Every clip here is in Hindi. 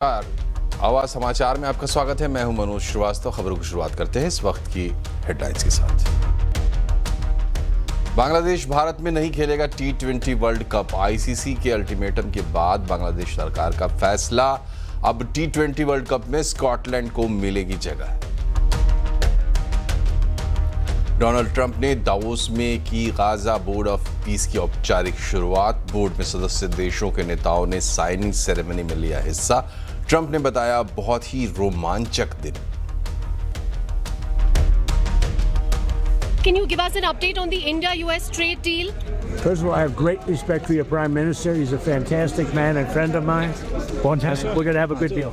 आवाज समाचार में आपका स्वागत है। मैं हूं मनोज श्रीवास्तव। खबरों की शुरुआत करते हैं इस वक्त की हेडलाइंस के साथ। बांग्लादेश भारत में नहीं खेलेगा T20 वर्ल्ड कप। आईसीसी के अल्टीमेटम के बाद बांग्लादेश सरकार का फैसला, अब T20 वर्ल्ड कप में स्कॉटलैंड को मिलेगी जगह। डोनाल्ड ट्रंप ने दावोस में की गाजा बोर्ड ऑफ पीस की औपचारिक शुरुआत। बोर्ड में सदस्य देशों के नेताओं ने साइनिंग सेरेमनी में लिया हिस्सा। ट्रंप ने बताया बहुत ही रोमांचक दिन। Can you give us an update on the India-US trade deal? First of all, I have great respect for your Prime Minister. He's a fantastic man and friend of mine. Fantastic. We're going to have a good deal.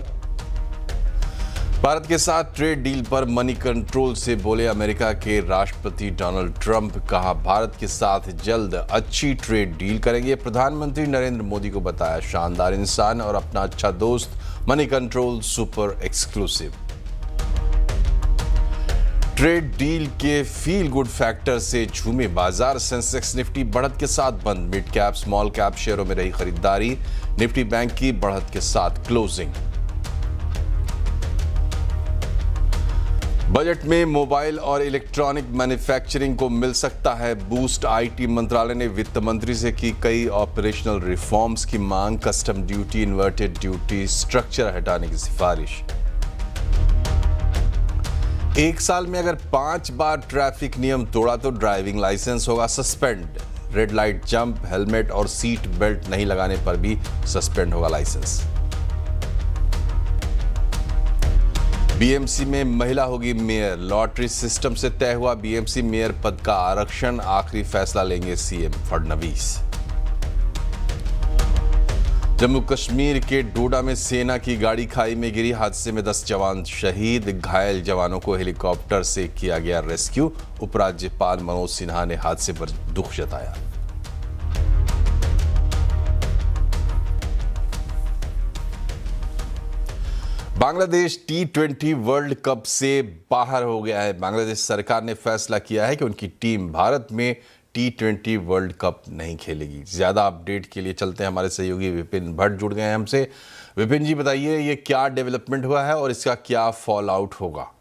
Bharat के साथ ट्रेड डील पर मनी कंट्रोल से बोले अमेरिका के राष्ट्रपति डोनाल्ड ट्रंप। कहा भारत के साथ जल्द अच्छी ट्रेड डील करेंगे। प्रधानमंत्री नरेंद्र मोदी को बताया शानदार इंसान और अपना अच्छा दोस्त। Money control super exclusive. Trade deal के फील गुड फैक्टर से झूमे बाजार। सेंसेक्स निफ्टी बढ़त के साथ बंद। मिड कैप स्मॉल कैप शेयरों में रही खरीदारी। निफ्टी बैंक की बढ़त के साथ क्लोजिंग। बजट में मोबाइल और इलेक्ट्रॉनिक मैन्युफैक्चरिंग को मिल सकता है बूस्ट। आईटी मंत्रालय ने वित्त मंत्री से की कई ऑपरेशनल रिफॉर्म्स की मांग। Custom duty, inverted duty structure हटाने की सिफारिश। एक साल में अगर 5 बार ट्रैफिक नियम तोड़ा तो ड्राइविंग लाइसेंस होगा suspend. Red light jump, helmet और सीट बेल्ट नहीं लगाने पर भी सस्पेंड होगा लाइसेंस। बीएमसी में महिला होगी मेयर। लॉटरी सिस्टम से तय हुआ बीएमसी मेयर पद का आरक्षण। आखिरी फैसला लेंगे सीएम फडणवीस। जम्मू कश्मीर के डोडा में सेना की गाड़ी खाई में गिरी। हादसे में 10 जवान शहीद। घायल जवानों को हेलीकॉप्टर से किया गया रेस्क्यू। उपराज्यपाल मनोज सिन्हा ने हादसे पर दुख जताया। बांग्लादेश T20 वर्ल्ड कप से बाहर हो गया है। बांग्लादेश सरकार ने फैसला किया है कि उनकी टीम भारत में T20 वर्ल्ड कप नहीं खेलेगी। ज्यादा अपडेट के लिए चलते हैं, हमारे सहयोगी विपिन भट्ट जुड़ गए हैं हमसे। विपिन जी बताइए, ये क्या डेवलपमेंट हुआ है और इसका क्या फॉल आउट होगा?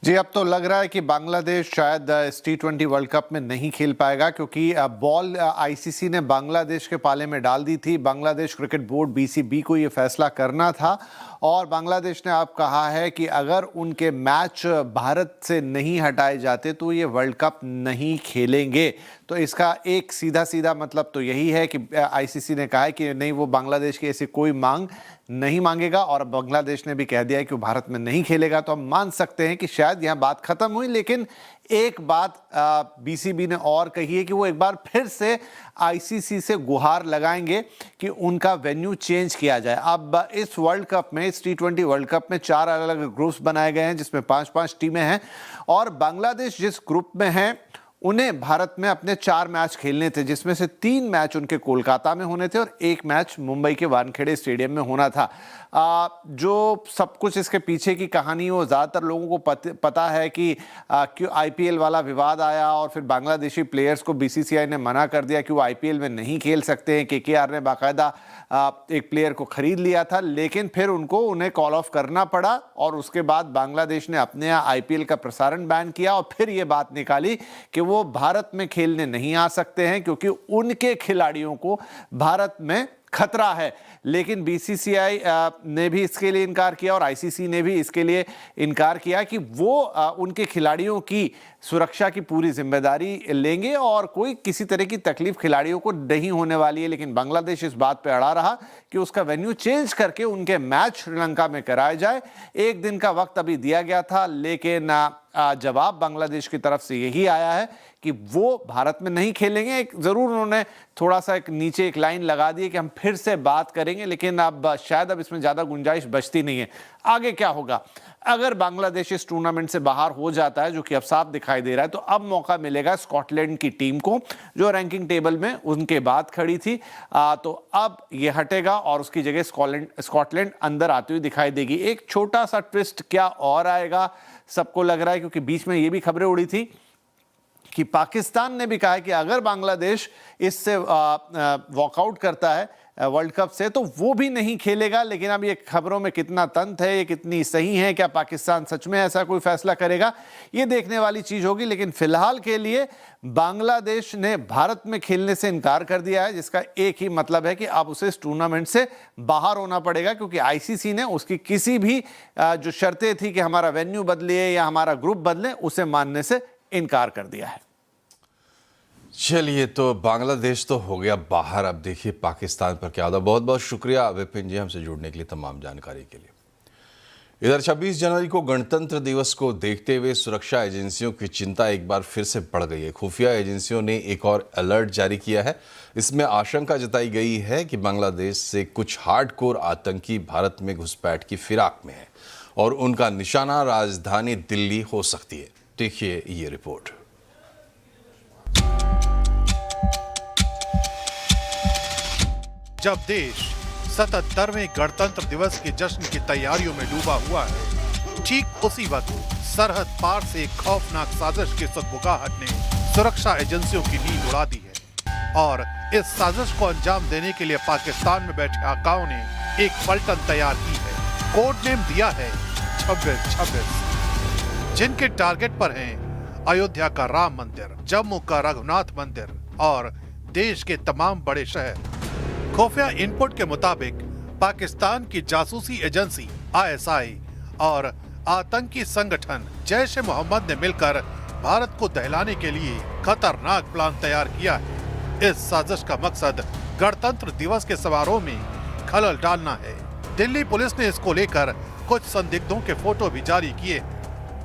जी, अब तो लग रहा है कि बांग्लादेश शायद इस T20 वर्ल्ड कप में नहीं खेल पाएगा, क्योंकि बॉल आईसीसी ने बांग्लादेश के पाले में डाल दी थी। बांग्लादेश क्रिकेट बोर्ड BCB को ये फैसला करना था और बांग्लादेश ने अब कहा है कि अगर उनके मैच भारत से नहीं हटाए जाते तो ये वर्ल्ड कप नहीं खेलेंगे। तो इसका एक सीधा सीधा मतलब तो यही है कि आईसीसी ने कहा है कि नहीं, वो बांग्लादेश की ऐसी कोई मांग नहीं मांगेगा और बांग्लादेश ने भी कह दिया है कि वो भारत में नहीं खेलेगा। तो हम मान सकते हैं कि शायद यहाँ बात खत्म हुई। लेकिन एक बात BCB ने और कही है कि वो एक बार फिर से आईसीसी से गुहार लगाएंगे कि उनका वेन्यू चेंज किया जाए। अब इस वर्ल्ड कप में, इस T20 वर्ल्ड कप में 4 अलग अलग ग्रुप्स बनाए गए हैं जिसमें 5-5 टीमें हैं और बांग्लादेश जिस ग्रुप में है उन्हें भारत में अपने 4 मैच खेलने थे, जिसमें से 3 मैच उनके कोलकाता में होने थे और 1 मैच मुंबई के वानखेड़े स्टेडियम में होना था। जो सब कुछ इसके पीछे की कहानी, वो ज़्यादातर लोगों को पता है कि क्यों IPL वाला विवाद आया और फिर बांग्लादेशी प्लेयर्स को BCCI ने मना कर दिया कि वो IPL में नहीं खेल सकते हैं। KKR ने बाकायदा एक प्लेयर को खरीद लिया था, लेकिन फिर उन्हें कॉल ऑफ करना पड़ा और उसके बाद बांग्लादेश ने अपने यहाँ IPL का प्रसारण बैन किया और फिर ये बात निकाली कि वो भारत में खेलने नहीं आ सकते हैं क्योंकि उनके खिलाड़ियों को भारत में खतरा है। लेकिन BCCI ने भी इसके लिए इनकार किया और ICC ने भी इसके लिए इनकार किया कि वो उनके खिलाड़ियों की सुरक्षा की पूरी जिम्मेदारी लेंगे और कोई किसी तरह की तकलीफ खिलाड़ियों को नहीं होने वाली है। लेकिन बांग्लादेश इस बात पे अड़ा रहा कि उसका वेन्यू चेंज करके उनके मैच श्रीलंका में कराए जाए। 1 दिन का वक्त अभी दिया गया था, लेकिन जवाब बांग्लादेश की तरफ से यही आया है कि वो भारत में नहीं खेलेंगे। जरूर उन्होंने थोड़ा सा नीचे एक लाइन लगा दी कि हम फिर से बात करेंगे, लेकिन अब शायद इसमें ज्यादा गुंजाइश बचती नहीं है। आगे क्या होगा? अगर बांग्लादेश इस टूर्नामेंट से बाहर हो जाता है, जो कि अब साफ दिखाई दे रहा है, तो अब मौका मिलेगा स्कॉटलैंड की टीम को, जो रैंकिंग टेबल में उनके बाद खड़ी थी। तो अब ये हटेगा और उसकी जगह स्कॉटलैंड अंदर आती हुई दिखाई देगी। एक छोटा सा ट्विस्ट क्या और आएगा सबको लग रहा है, क्योंकि बीच में ये भी खबरें उड़ी थी कि पाकिस्तान ने भी कहा है कि अगर बांग्लादेश इससे वॉकआउट करता है वर्ल्ड कप से, तो वो भी नहीं खेलेगा। लेकिन अब ये खबरों में कितना तंथ है, ये कितनी सही है, क्या पाकिस्तान सच में ऐसा कोई फैसला करेगा, ये देखने वाली चीज होगी। लेकिन फिलहाल के लिए बांग्लादेश ने भारत में खेलने से इनकार कर दिया है, जिसका एक ही मतलब है कि अब उसे इस टूर्नामेंट से बाहर होना पड़ेगा, क्योंकि आईसीसी ने उसकी किसी भी जो शर्तें थी कि हमारा वेन्यू बदले या हमारा ग्रुप बदले, उसे मानने से इनकार कर दिया है। चलिए, तो बांग्लादेश तो हो गया बाहर। अब देखिए पाकिस्तान पर क्या होता। बहुत बहुत शुक्रिया विपिन जी हमसे जुड़ने के लिए, तमाम जानकारी के लिए। इधर 26 जनवरी को गणतंत्र दिवस को देखते हुए सुरक्षा एजेंसियों की चिंता एक बार फिर से बढ़ गई है। खुफिया एजेंसियों ने एक और अलर्ट जारी किया है। इसमें आशंका जताई गई है कि बांग्लादेश से कुछ हार्डकोर आतंकी भारत में घुसपैठ की फिराक में है और उनका निशाना राजधानी दिल्ली हो सकती है। देखिए ये रिपोर्ट। जब देश 77वें गणतंत्र दिवस के जश्न की तैयारियों में डूबा हुआ है, ठीक उसी वक्त सरहद पार से एक खौफनाक साजिश की सुगबुगाहट ने सुरक्षा एजेंसियों की नींद उड़ा दी है और इस साजिश को अंजाम देने के लिए पाकिस्तान में बैठे आकाओं ने एक पलटन तैयार की है। कोड नेम दिया है 2626, जिनके टारगेट पर हैं अयोध्या का राम मंदिर, जम्मू का रघुनाथ मंदिर और देश के तमाम बड़े शहर। खुफिया इनपुट के मुताबिक पाकिस्तान की जासूसी एजेंसी आईएसआई और आतंकी संगठन जैश-ए-मोहम्मद ने मिलकर भारत को दहलाने के लिए खतरनाक प्लान तैयार किया है। इस साजिश का मकसद गणतंत्र दिवस के समारोह में खलल डालना है। दिल्ली पुलिस ने इसको लेकर कुछ संदिग्धों के फोटो भी जारी किए।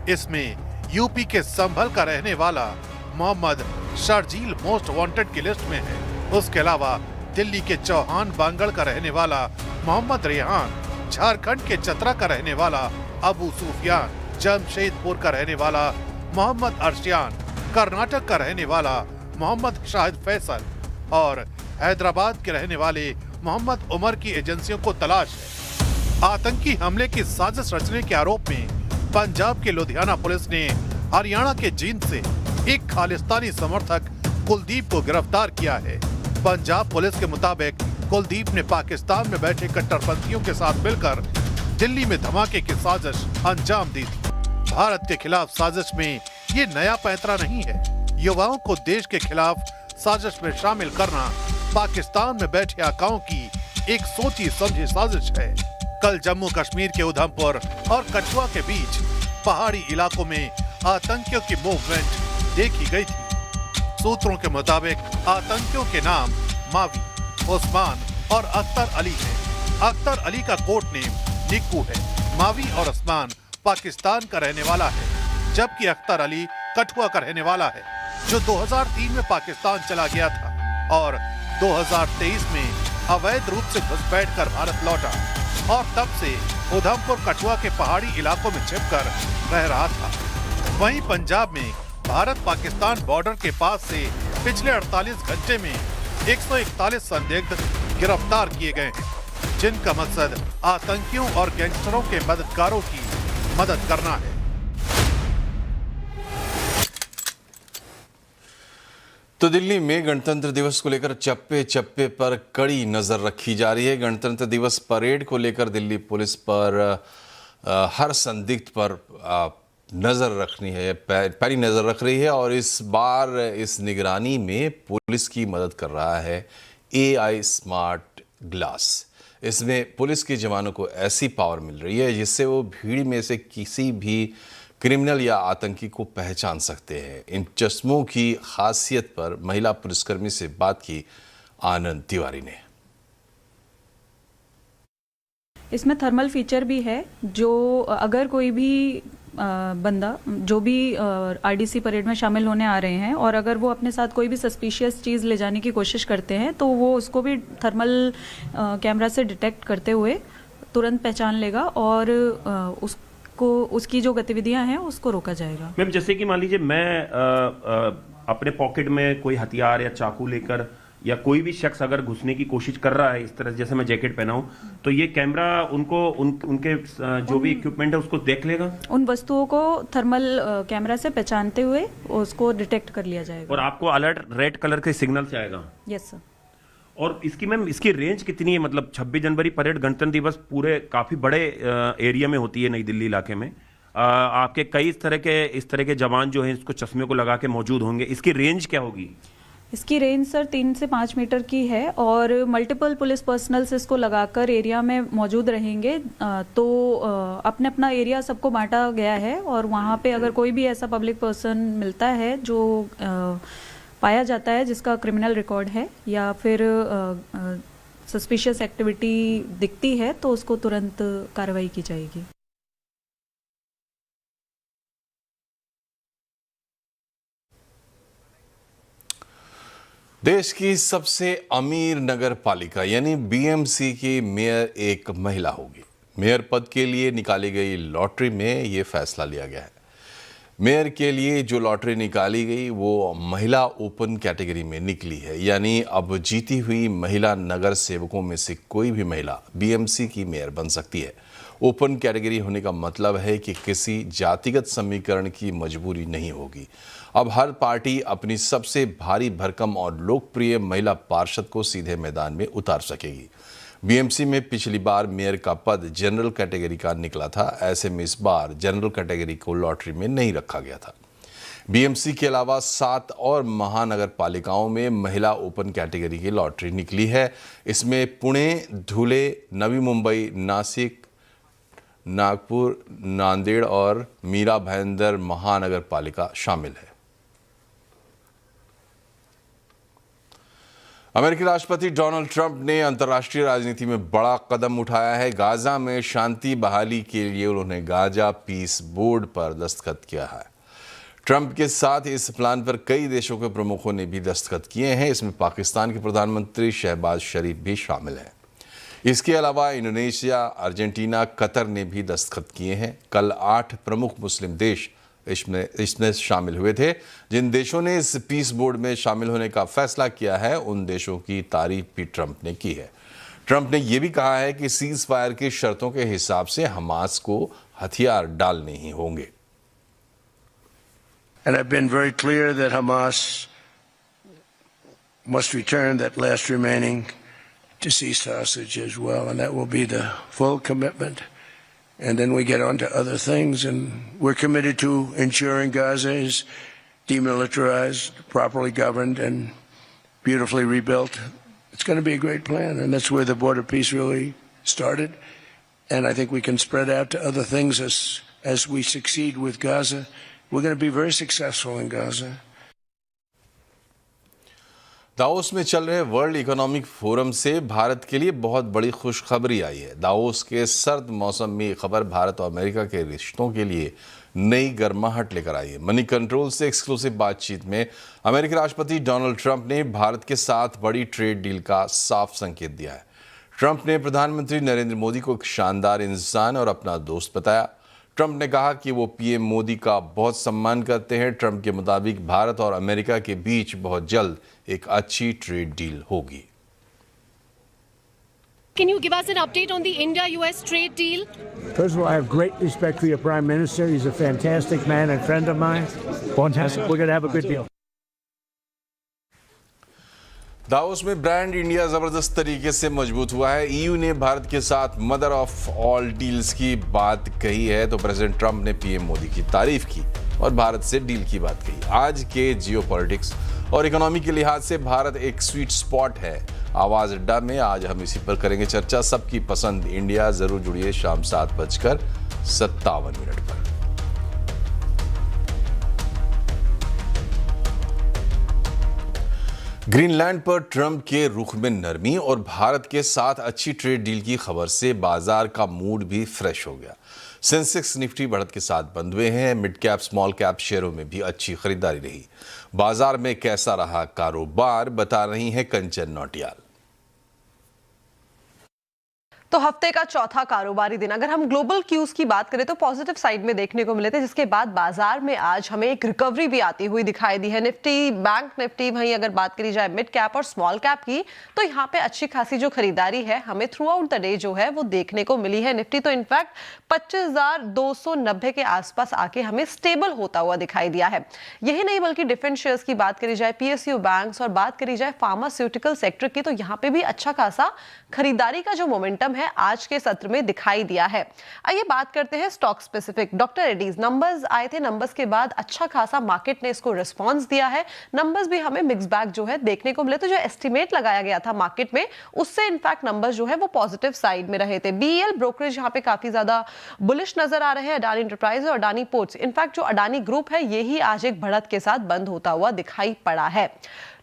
इसमें यूपी के संभल का रहने वाला मोहम्मद शर्जील मोस्ट वांटेड की लिस्ट में है। उसके अलावा दिल्ली के चौहान बांगड़ का रहने वाला मोहम्मद रेहान, झारखंड के चतरा का रहने वाला अबू सुफियान, जमशेदपुर का रहने वाला मोहम्मद अर्शियान, कर्नाटक का रहने वाला मोहम्मद शाहिद फैसल और हैदराबाद के रहने वाले मोहम्मद उमर की एजेंसियों को तलाश है। आतंकी हमले की साजिश रचने के आरोप में पंजाब के लुधियाना पुलिस ने हरियाणा के जींद से एक खालिस्तानी समर्थक कुलदीप को गिरफ्तार किया है। पंजाब पुलिस के मुताबिक कुलदीप ने पाकिस्तान में बैठे कट्टरपंथियों के साथ मिलकर दिल्ली में धमाके की साजिश अंजाम दी थी। भारत के खिलाफ साजिश में ये नया पैंतरा नहीं है। युवाओं को देश के खिलाफ साजिश में शामिल करना पाकिस्तान में बैठे आकाओं की एक सोची समझी साजिश है। कल जम्मू कश्मीर के उधमपुर और कठुआ के बीच पहाड़ी इलाकों में आतंकियों की मूवमेंट देखी गई थी। सूत्रों के मुताबिक आतंकियों के नाम मावी, उस्मान और अख्तर अली है। अख्तर अली का कोड नेम निक्कू है। मावी और उस्मान पाकिस्तान का रहने वाला है, जबकि अख्तर अली कठुआ का रहने वाला है, जो 2003 में पाकिस्तान चला गया था और 2023 में अवैध रूप से घुसपैठ कर भारत लौटा और तब से उधमपुर कठुआ के पहाड़ी इलाकों में छिपकर रह रहा था। वहीं पंजाब में भारत पाकिस्तान बॉर्डर के पास से पिछले 48 घंटे में 141 संदिग्ध गिरफ्तार किए गए हैं, जिनका मकसद आतंकियों और गैंगस्टरों के मददगारों की मदद करना है। तो दिल्ली में गणतंत्र दिवस को लेकर चप्पे चप्पे पर कड़ी नजर रखी जा रही है। गणतंत्र दिवस परेड को लेकर दिल्ली पुलिस पर हर संदिग्ध पर नजर रखनी है, पैरी नजर रख रही है और इस बार इस निगरानी में पुलिस की मदद कर रहा है AI स्मार्ट ग्लास। इसमें पुलिस के जवानों को ऐसी पावर मिल रही है जिससे वो भीड़ में से किसी भी क्रिमिनल या आतंकी को पहचान सकते हैं। इन चश्मों की खासियत पर महिला पुलिसकर्मी से बात की आनंद तिवारी ने। इसमें थर्मल फीचर भी है, जो अगर कोई भी बंदा जो भी आरडीसी परेड में शामिल होने आ रहे हैं और अगर वो अपने साथ कोई भी सस्पिशियस चीज़ ले जाने की कोशिश करते हैं तो वो उसको भी थर्मल कैमरा से डिटेक्ट करते हुए तुरंत पहचान लेगा और उसको उसकी जो गतिविधियां हैं उसको रोका जाएगा। मैम, जैसे कि मान लीजिए मैं अपने पॉकेट में कोई हथियार या चाकू लेकर या कोई भी शख्स अगर घुसने की कोशिश कर रहा है, इस तरह जैसे मैं जैकेट पहना हूं, तो ये कैमरा उनको उनके जो भी इक्विपमेंट है उसको देख लेगा। उन वस्तुओं को थर्मल कैमरा से पहचानते हुए उसको डिटेक्ट कर लिया जाएगा और आपको अलर्ट रेड कलर के सिग्नल से आएगा। Yes sir. और इसकी मैम इसकी रेंज कितनी है? मतलब 26 जनवरी परेड गणतंत्र दिवस पूरे काफी बड़े एरिया में होती है नई दिल्ली इलाके में। आपके कई इस तरह के जवान जो हैं इसको चश्मे को लगा के मौजूद होंगे। इसकी रेंज क्या होगी? इसकी रेंज सर 3 से 5 मीटर की है और मल्टीपल पुलिस पर्सनल्स इसको लगाकर एरिया में मौजूद रहेंगे। तो अपने अपना एरिया सबको बांटा गया है और वहाँ पे अगर कोई भी ऐसा पब्लिक पर्सन मिलता है जो पाया जाता है जिसका क्रिमिनल रिकॉर्ड है या फिर सस्पिशियस एक्टिविटी दिखती है तो उसको तुरंत कार्रवाई की जाएगी। देश की सबसे अमीर नगर पालिका यानी बीएमसी की मेयर एक महिला होगी। मेयर पद के लिए निकाली गई लॉटरी में ये फैसला लिया गया है। मेयर के लिए जो लॉटरी निकाली गई वो महिला ओपन कैटेगरी में निकली है, यानी अब जीती हुई महिला नगर सेवकों में से कोई भी महिला बीएमसी की मेयर बन सकती है। ओपन कैटेगरी होने का मतलब है कि किसी जातिगत समीकरण की मजबूरी नहीं होगी। अब हर पार्टी अपनी सबसे भारी भरकम और लोकप्रिय महिला पार्षद को सीधे मैदान में उतार सकेगी। बीएमसी में पिछली बार मेयर का पद जनरल कैटेगरी का निकला था। ऐसे में इस बार जनरल कैटेगरी को लॉटरी में नहीं रखा गया था। बीएमसी के अलावा 7 और महानगर पालिकाओं में महिला ओपन कैटेगरी की लॉटरी निकली है। इसमें पुणे, धुले, नवी मुंबई, नासिक, नागपुर, नांदेड़ और मीरा भाईंदर महानगर पालिका शामिल है। अमेरिकी राष्ट्रपति डोनाल्ड ट्रंप ने अंतर्राष्ट्रीय राजनीति में बड़ा कदम उठाया है। गाजा में शांति बहाली के लिए उन्होंने गाजा पीस बोर्ड पर दस्तखत किया है। ट्रंप के साथ इस प्लान पर कई देशों के प्रमुखों ने भी दस्तखत किए हैं। इसमें पाकिस्तान के प्रधानमंत्री शहबाज शरीफ भी शामिल हैं। इसके अलावा इंडोनेशिया, अर्जेंटीना, कतर ने भी दस्तखत किए हैं। कल 8 प्रमुख मुस्लिम देश इसमें शामिल हुए थे। जिन देशों ने इस पीस बोर्ड में शामिल होने का फैसला किया है उन देशों की तारीफ भी ट्रंप ने की है। ट्रंप ने यह भी कहा है कि सीज फायर की शर्तों के हिसाब से हमास को हथियार डालने ही होंगे। And I've been very clear that Hamas must return that last remaining deceased hostage as well, and that will be the full commitment. And then we get on to other things, and we're committed to ensuring Gaza is demilitarized, properly governed, and beautifully rebuilt. It's going to be a great plan, and that's where the border peace really started. And I think we can spread out to other things as we succeed with Gaza. We're going to be very successful in Gaza. Davos में चल रहे वर्ल्ड इकोनॉमिक फोरम से भारत के लिए बहुत बड़ी खुशखबरी आई है। दावोस के सर्द मौसम में ये खबर भारत और अमेरिका के रिश्तों के लिए नई गर्माहट लेकर आई है। मनी कंट्रोल से एक्सक्लूसिव बातचीत में अमेरिकी राष्ट्रपति डोनाल्ड ट्रंप ने भारत के साथ बड़ी ट्रेड डील का साफ संकेत दिया है। ट्रंप ने प्रधानमंत्री नरेंद्र मोदी को एक शानदार इंसान और अपना दोस्त बताया। ट्रंप ने कहा कि वो पीएम मोदी का बहुत सम्मान करते हैं। ट्रंप के मुताबिक भारत और अमेरिका के बीच बहुत जल्द एक अच्छी ट्रेड डील होगी। Can you give us an update on the India-US trade deal? First of all, I have great respect for your Prime Minister. He's a fantastic man and friend of mine. Fantastic. We're going to have a good deal. Davos में ब्रांड इंडिया जबरदस्त तरीके से मजबूत हुआ है। ईयू ने भारत के साथ मदर ऑफ ऑल डील्स की बात कही है तो प्रेसिडेंट ट्रंप ने पीएम मोदी की तारीफ की और भारत से डील की बात कही। आज के जियोपॉलिटिक्स और इकोनॉमी के लिहाज से भारत एक स्वीट स्पॉट है। आवाज अड्डा में आज हम इसी पर करेंगे चर्चा। सबकी पसंद इंडिया, जरूर जुड़िए शाम 7:57 पर। ग्रीनलैंड पर ट्रंप के रुख में नरमी और भारत के साथ अच्छी ट्रेड डील की खबर से बाजार का मूड भी फ्रेश हो गया। सेंसेक्स निफ्टी बढ़त के साथ बंद हुए हैं। मिड कैप स्मॉल कैप शेयरों में भी अच्छी खरीदारी रही। बाजार में कैसा रहा कारोबार, बता रही हैं कंचन नौटियाल। तो हफ्ते का चौथा कारोबारी दिन अगर हम ग्लोबल क्यूज की बात करें तो पॉजिटिव साइड में देखने को मिले थे, जिसके बाद बाजार में आज हमें एक रिकवरी भी आती हुई दिखाई दी है। निफ्टी, बैंक निफ्टी, वहीं अगर बात करी जाए मिड कैप और स्मॉल कैप की तो यहाँ पे अच्छी खासी जो खरीदारी है हमें थ्रू आउट द डे जो है वो देखने को मिली है। निफ्टी तो इनफैक्ट 25,290 के आसपास आके हमें स्टेबल होता हुआ दिखाई दिया है। यही नहीं बल्कि डिफरेंट शेयर्स की बात करी जाए, पीएसयू बैंक्स और बात करी जाए फार्मास्यूटिकल सेक्टर की, तो यहाँ पे भी अच्छा खासा खरीदारी का जो मोमेंटम है आज के सत्र में दिखाई दिया है। आइए बात करते हैं stock specific. Doctor Reddy's numbers आए थे, नंबर्स के बाद अच्छा खासा मार्केट ने इसको रिस्पांस दिया है। नंबर्स भी हमें मिक्स बैग जो है देखने को मिले, तो जो एस्टिमेट लगाया गया था मार्केट में उससे इनफैक्ट नंबर्स जो है वो पॉजिटिव साइड में रहे थे। बीईएल ब्रोकरेज यहाँ पे काफी ज्यादा बुलिश नजर आ रहे हैं। अडानी एंटरप्राइज और अडानी पोर्ट्स, इनफैक्ट जो अडानी ग्रुप है यही आज एक बढ़त के साथ बंद होता हुआ दिखाई पड़ा है।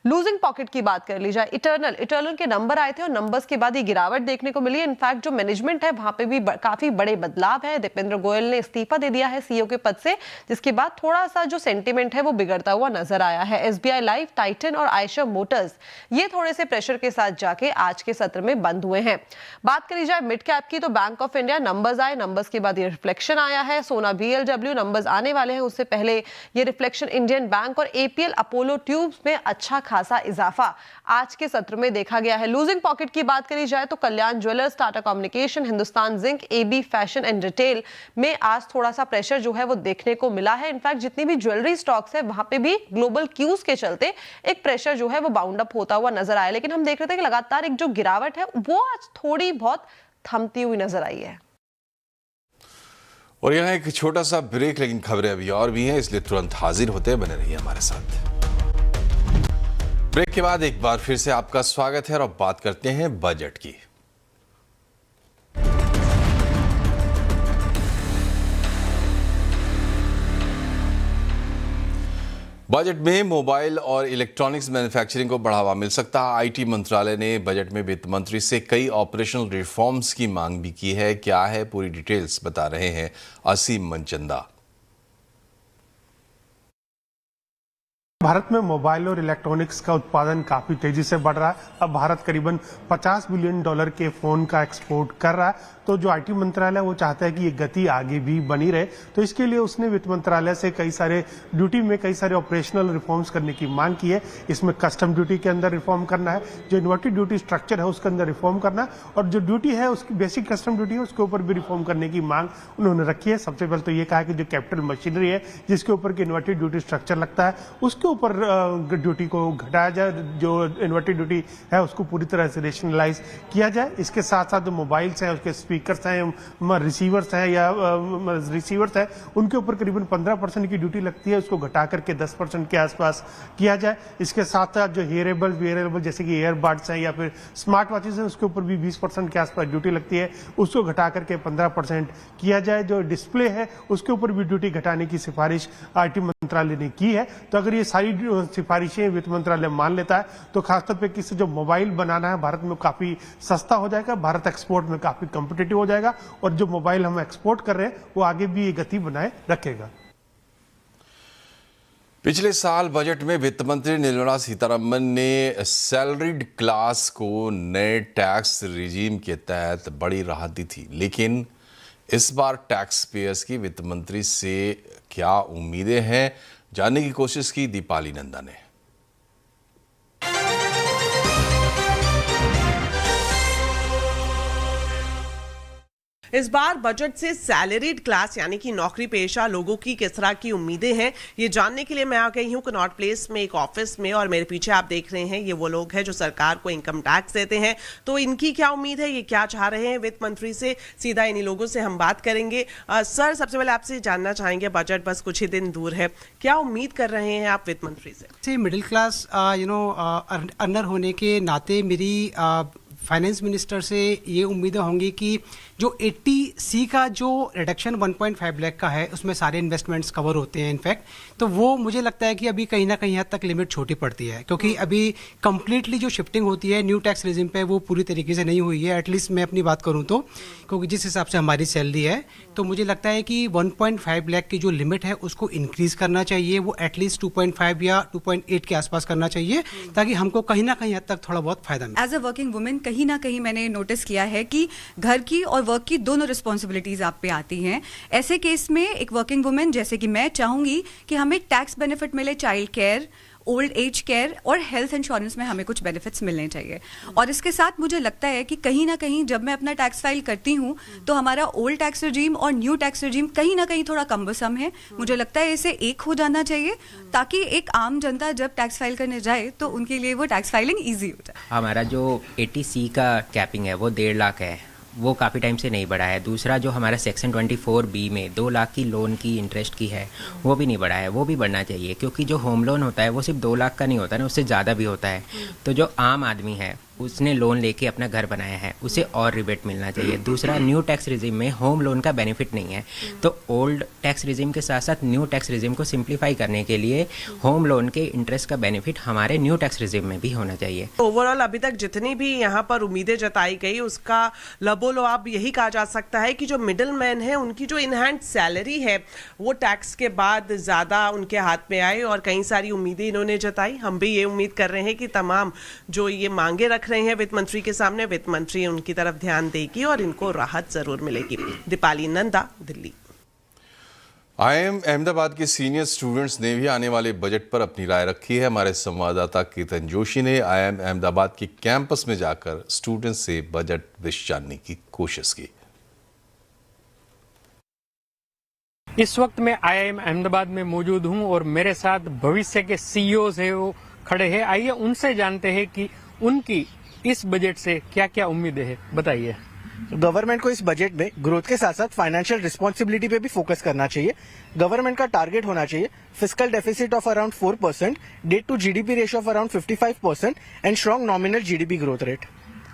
लूजिंग पॉकेट की बात कर ली जाए, इटर्नल के नंबर आए थे और नंबर्स के बाद ये गिरावट देखने को मिली। इनफैक्ट जो मैनेजमेंट है वहां पे भी काफी बड़े बदलाव है। दीपेंद्र गोयल ने इस्तीफा दे दिया है सीईओ के पद से, जिसके बाद थोड़ा सा जो सेंटीमेंट है वो बिगड़ता हुआ नजर आया है। एसबीआई लाइफ, टाइटन और आयशर मोटर्स ये थोड़े से प्रेशर के साथ जाके आज के सत्र में बंद हुए हैं। बात करी जाए मिड कैप की तो बैंक ऑफ इंडिया नंबर्स आए, नंबर्स के बाद ये रिफ्लेक्शन आया है। सोना बीएलडब्ल्यू नंबर्स आने वाले हैं, उससे पहले ये रिफ्लेक्शन इंडियन बैंक और एपीएल अपोलो ट्यूब्स में अच्छा खासा इजाफा आज के सत्र में देखा गया है। लूजिंग पॉकेट की बात करी जाए तो Kalyan jewellers, Tata communication, Hindustan zinc, AB fashion and retail में आज थोड़ा सा प्रेशर जो है वो देखने को मिला है। इनफैक्ट जितनी भी ज्वेलरी स्टॉक्स है वहां पे भी ग्लोबल क्यूज के चलते एक प्रेशर जो है वो बाउंड अप होता हुआ नजर आया, लेकिन हम देख रहे थे कि लगातार एक जो गिरावट है वो आज थोड़ी बहुत थमती हुई नजर आई है। और यहाँ एक छोटा सा ब्रेक, लेकिन खबरें अभी और भी हैं, इसलिए तुरंत हाजिर होते हैं, बने रहिए हमारे साथ। ब्रेक के बाद एक बार फिर से आपका स्वागत है और अब बात करते हैं बजट की। बजट में मोबाइल और इलेक्ट्रॉनिक्स मैन्युफैक्चरिंग को बढ़ावा मिल सकता है। आईटी मंत्रालय ने बजट में वित्त मंत्री से कई ऑपरेशनल रिफॉर्म्स की मांग भी की है। क्या है पूरी डिटेल्स बता रहे हैं असीम मनचंदा। भारत में मोबाइल और इलेक्ट्रॉनिक्स का उत्पादन काफी तेजी से बढ़ रहा है। अब भारत करीबन $50 बिलियन के फोन का एक्सपोर्ट कर रहा है। तो जो आईटी मंत्रालय वो चाहता है कि ये गति आगे भी बनी रहे, तो इसके लिए उसने वित्त मंत्रालय से कई सारे ड्यूटी में कई सारे ऑपरेशनल रिफॉर्म्स करने की मांग की है। इसमें कस्टम ड्यूटी के अंदर रिफॉर्म करना है, जो इन्वर्टेड ड्यूटी स्ट्रक्चर है उसके अंदर रिफॉर्म करना है, और जो ड्यूटी है उसकी बेसिक कस्टम ड्यूटी है उसके ऊपर भी रिफॉर्म करने की मांग उन्होंने रखी है। सबसे पहले तो ये कहा कि जो कैपिटल मशीनरी है जिसके ऊपर की इन्वर्टेड ड्यूटी स्ट्रक्चर लगता है उसके ऊपर ड्यूटी को घटाया जाए, जो इन्वर्टेड ड्यूटी है उसको पूरी तरह से रेशनलाइज किया जाए। इसके साथ साथ जो मोबाइल्स हैं, उसके स्पीकर्स हैं, रिसीवर्स हैं या रिसीवर्स हैं, उनके ऊपर करीबन 15% की ड्यूटी लगती है, उसको घटा करके 10% के आसपास किया जाए। इसके साथ साथ जो हेयरेबल वेयरेबल जैसे कि ईयरबड्स हैं या फिर स्मार्ट वॉचेस हैं उसके ऊपर भी 20% के आसपास ड्यूटी लगती है, उसको घटा करके 15% किया जाए। जो डिस्प्ले है उसके ऊपर भी ड्यूटी घटाने की सिफारिश आईटी मंत्रालय ने की है। तो अगर ये सारी सिफारिशें वित्त मंत्रालय मान लेता है तो खासतौर पे किसी जो मोबाइल बनाना है भारत में काफी सस्ता हो जाएगा, भारत एक्सपोर्ट में काफी कॉम्पिटिटिव हो जाएगा, और जो मोबाइल हम एक्सपोर्ट कर रहे हैं वो आगे भी ये गति बनाए रखेगा। पिछले साल बजट में वित्त मंत्री निर्मला सीतारमण ने सैलरीड क्लास को नए टैक्स रिजीम के तहत बड़ी राहत दी थी, लेकिन इस बार टैक्स पेयर्स की वित्त मंत्री से क्या उम्मीदें हैं, जानने की कोशिश की दीपाली नंदा ने। इस बार बजट से सैलरीड क्लास यानी कि नौकरी पेशा लोगों की किस तरह की उम्मीदें हैं, ये जानने के लिए मैं आ गई हूँ कनॉट प्लेस में एक ऑफिस में, और मेरे पीछे आप देख रहे हैं ये वो लोग हैं जो सरकार को इनकम टैक्स देते हैं। तो इनकी क्या उम्मीद है, ये क्या चाह रहे हैं वित्त मंत्री से, सीधा इन्हीं लोगों से हम बात करेंगे। सर, सबसे पहले आपसे जानना चाहेंगे, बजट बस कुछ ही दिन दूर है, क्या उम्मीद कर रहे हैं आप वित्त मंत्री से? मिडिल क्लास अर्नर होने के नाते मेरी फाइनेंस मिनिस्टर से ये उम्मीदें होंगी कि जो 80C का जो रिडक्शन 1.5 लाख का है उसमें सारे इन्वेस्टमेंट्स कवर होते हैं इनफैक्ट, तो वो मुझे लगता है कि अभी कहीं ना कहीं हद तक लिमिट छोटी पड़ती है, क्योंकि अभी कंप्लीटली जो शिफ्टिंग होती है न्यू टैक्स रेजिम पे वो पूरी तरीके से नहीं हुई है। एटलीस्ट मैं अपनी बात करूँ तो, क्योंकि जिस हिसाब से हमारी सैलरी है तो मुझे लगता है कि 1.5 लाख की जो लिमिट है उसको इंक्रीज करना चाहिए, वो एटलीस्ट 2.5 या 2.8 के आसपास करना चाहिए, ताकि हमको कहीं ना कहीं हद तक थोड़ा बहुत फायदा मिले। एज अ वर्किंग वुमेन कहीं कहीं ना कहीं मैंने नोटिस किया है कि घर की और वर्क की दोनों रिस्पॉन्सिबिलिटीज आप पे आती हैं। ऐसे केस में एक वर्किंग वुमेन जैसे कि मैं चाहूंगी कि हमें टैक्स बेनिफिट मिले, child care, old age care और हेल्थ इंश्योरेंस में हमें कुछ बेनिफिट्स मिलने चाहिए। और इसके साथ मुझे लगता है कि कहीं ना कहीं जब मैं अपना टैक्स फाइल करती हूँ तो हमारा ओल्ड टैक्स रिजीम और न्यू टैक्स रिजीम कहीं ना कहीं थोड़ा कम्बरसम है। मुझे लगता है इसे एक हो जाना चाहिए ताकि एक आम जनता जब टैक्स फाइल करने जाए तो उनके लिए वो टैक्स फाइलिंग ईजी हो जाए। हमारा जो 80C का कैपिंग है वो 1.5 लाख है, वो काफ़ी टाइम से नहीं बढ़ा है। दूसरा जो हमारा सेक्शन 24B में 2 लाख की लोन की इंटरेस्ट की है वो भी नहीं बढ़ा है, वो भी बढ़ना चाहिए क्योंकि जो होम लोन होता है वो सिर्फ 2 लाख का नहीं होता है ना, उससे ज़्यादा भी होता है। तो जो आम आदमी है उसने लोन लेके अपना घर बनाया है उसे और रिबेट मिलना चाहिए। दूसरा न्यू टैक्स रिजीम में होम लोन का बेनिफिट नहीं है, तो ओल्ड टैक्स रिजीम के साथ साथ न्यू टैक्स रिजीम को सिंप्लीफाई करने के लिए होम लोन के इंटरेस्ट का बेनिफिट हमारे न्यू टैक्स रिजीम में भी होना चाहिए। ओवरऑल अभी तक जितनी भी यहाँ पर उम्मीदें जताई गई उसका लबोलबाब यही कहा जा सकता है कि जो मिडिल मैन है उनकी जो इन हैंड सैलरी है वो टैक्स के बाद ज़्यादा उनके हाथ में आए, और कई सारी उम्मीदें इन्होंने जताई। हम भी ये उम्मीद कर रहे हैं कि तमाम जो ये मांगे रख रहे हैं वित्त मंत्री के सामने, वित्त मंत्री उनकी तरफ ध्यान देगी और इनको राहत जरूर मिलेगी। दीपाली नंदा, दिल्ली। IIM अहमदाबाद के सीनियर स्टूडेंट्स ने भी आने वाले बजट पर अपनी राय रखी है। हमारे संवाददाता केतन जोशी ने IIM अहमदाबाद के कैंपस में जाकर स्टूडेंट्स से बजट विश जानने की कोशिश की। इस वक्त मैं IIM अहमदाबाद में मौजूद हूं और मेरे साथ भविष्य के CEOs है वो खड़े हैं। आइए उनसे जानते हैं कि उनकी इस बजट से क्या क्या उम्मीदें हैं, बताइए। गवर्नमेंट को इस बजट में ग्रोथ के साथ साथ फाइनेंशियल रिस्पॉन्सिबिलिटी पे भी फोकस करना चाहिए। गवर्नमेंट का टारगेट होना चाहिए fiscal deficit of around 4%, debt to GDP ratio of around 55% and strong nominal GDP growth rate.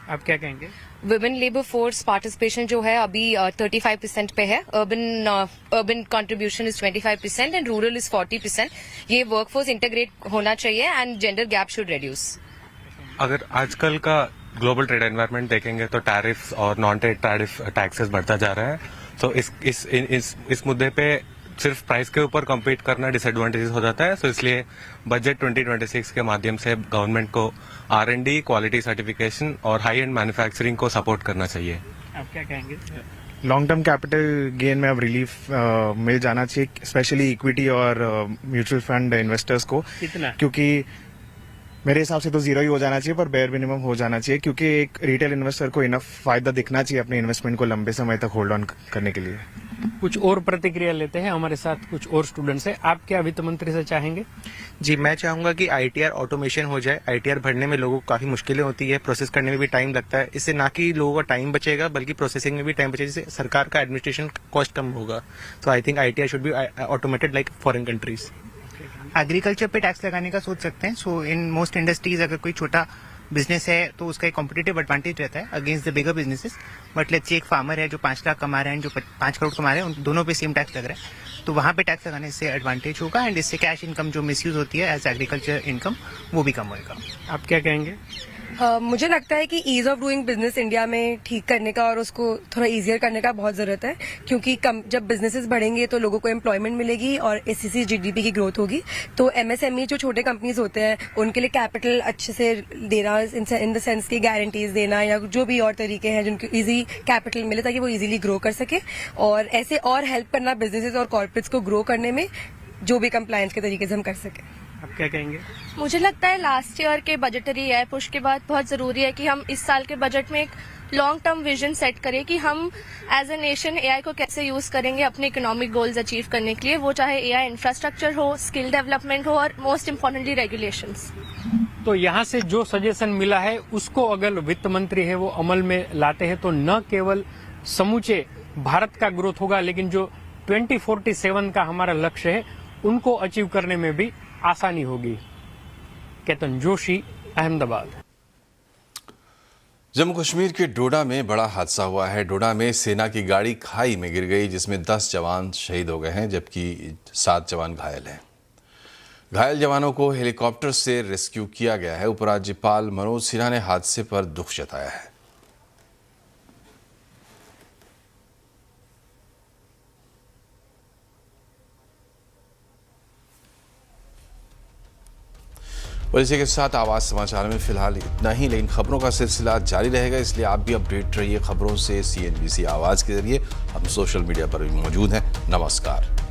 आप क्या कहेंगे? वुमेन लेबर फोर्स पार्टिसिपेशन जो है अभी 35% पे है, urban contribution is 25% and rural is 40%। ये वर्कफोर्स इंटीग्रेट होना चाहिए and gender gap should reduce. अगर आजकल का ग्लोबल ट्रेड एनवायरनमेंट देखेंगे तो टैरिफ्स और नॉन ट्रेड टैरिफ टैक्सेस बढ़ता जा रहा है। तो इस मुद्दे पे सिर्फ प्राइस के ऊपर कम्पीट करना डिसएडवांटेजेस हो जाता है। तो इसलिए बजट 2026 के माध्यम से गवर्नमेंट को R&D, क्वालिटी सर्टिफिकेशन और हाई एंड मैन्युफैक्चरिंग को सपोर्ट करना चाहिए। आप क्या कहेंगे? लॉन्ग टर्म कैपिटल गेन में अब रिलीफ मिल जाना चाहिए, स्पेशली इक्विटी और म्यूचुअल फंड इन्वेस्टर्स को। कितना? क्योंकि मेरे हिसाब से तो 0 ही हो जाना चाहिए, पर बेयर मिनिमम हो जाना चाहिए, क्योंकि एक रिटेल इन्वेस्टर को इनफ फायदा दिखना चाहिए अपने इन्वेस्टमेंट को लंबे समय तक होल्ड ऑन करने के लिए। कुछ और प्रतिक्रिया लेते हैं, हमारे साथ कुछ और स्टूडेंट्स हैं। आप क्या वित्त मंत्री से चाहेंगे? जी, मैं चाहूंगा कि ITR ऑटोमेशन हो जाए। ITR भरने में लोगों को काफी मुश्किलें होती है, प्रोसेस करने में भी टाइम लगता है। इससे ना कि लोगों का टाइम बचेगा बल्कि प्रोसेसिंग में भी टाइम बचेगा, जिससे सरकार का एडमिनिस्ट्रेशन कॉस्ट कम होगा। So I think ITR should be automated like foreign countries. Agriculture पे टैक्स लगाने का सोच सकते हैं। सो इन मोस्ट इंडस्ट्रीज अगर कोई छोटा बिजनेस है तो उसका एक कॉम्पिटिटिव एडवांटेज रहता है against the bigger businesses. But let's say एक फार्मर है जो 5 लाख कमा रहे हैं, जो 5 करोड़ कमा रहे हैं, उन दोनों पे सेम टैक्स लग रहा है, तो वहाँ पे टैक्स लगाने से एडवांटेज होगा एंड इससे कैश इनकम जो मिसयूज होती है एज एग्रीकल्चर इनकम वो भी कम होगा। आप क्या कहेंगे? मुझे लगता है कि ease of doing business India में ठीक करने का और उसको थोड़ा इजियर करने का बहुत जरूरत है, क्योंकि जब बिजनेसेस बढ़ेंगे तो लोगों को एम्प्लॉयमेंट मिलेगी और इससे GDP की ग्रोथ होगी। तो MSME जो छोटे कंपनीज होते हैं उनके लिए कैपिटल अच्छे से देना, इन द सेंस की गारंटीज देना या जो भी और तरीके हैं जिनको इजी कैपिटल मिले ताकि वो इजीली ग्रो कर सके, और ऐसे और हेल्प करना बिजनेसेस और कॉर्पोरेट्स को ग्रो करने में जो भी कंप्लायंस के तरीके से हम कर सकें। आप क्या कहेंगे? मुझे लगता है लास्ट ईयर के बजटरी एआई पुश के बाद बहुत जरूरी है कि हम इस साल के बजट में एक लॉन्ग टर्म विजन सेट करें कि हम एज ए नेशन एआई को कैसे यूज करेंगे अपने इकोनॉमिक गोल्स अचीव करने के लिए, वो चाहे एआई इंफ्रास्ट्रक्चर हो, स्किल डेवलपमेंट हो और मोस्ट इम्पोर्टेंटली रेगुलेशंस। तो यहाँ से जो सजेशन मिला है उसको अगर वित्त मंत्री है वो अमल में लाते हैं तो न केवल समूचे भारत का ग्रोथ होगा, लेकिन जो 2047 का हमारा लक्ष्य है उनको अचीव करने में भी आसानी होगी। केतन जोशी, अहमदाबाद। जम्मू कश्मीर के डोडा में बड़ा हादसा हुआ है। डोडा में सेना की गाड़ी खाई में गिर गई, जिसमें 10 जवान शहीद हो गए हैं जबकि 7 जवान घायल हैं। घायल जवानों को हेलीकॉप्टर से रेस्क्यू किया गया है। उपराज्यपाल मनोज सिन्हा ने हादसे पर दुख जताया है। और इसी के साथ आवाज समाचार में फिलहाल इतना ही, लेकिन खबरों का सिलसिला जारी रहेगा, इसलिए आप भी अपडेट रहिए खबरों से CNBC आवाज के जरिए। हम सोशल मीडिया पर भी मौजूद हैं। नमस्कार।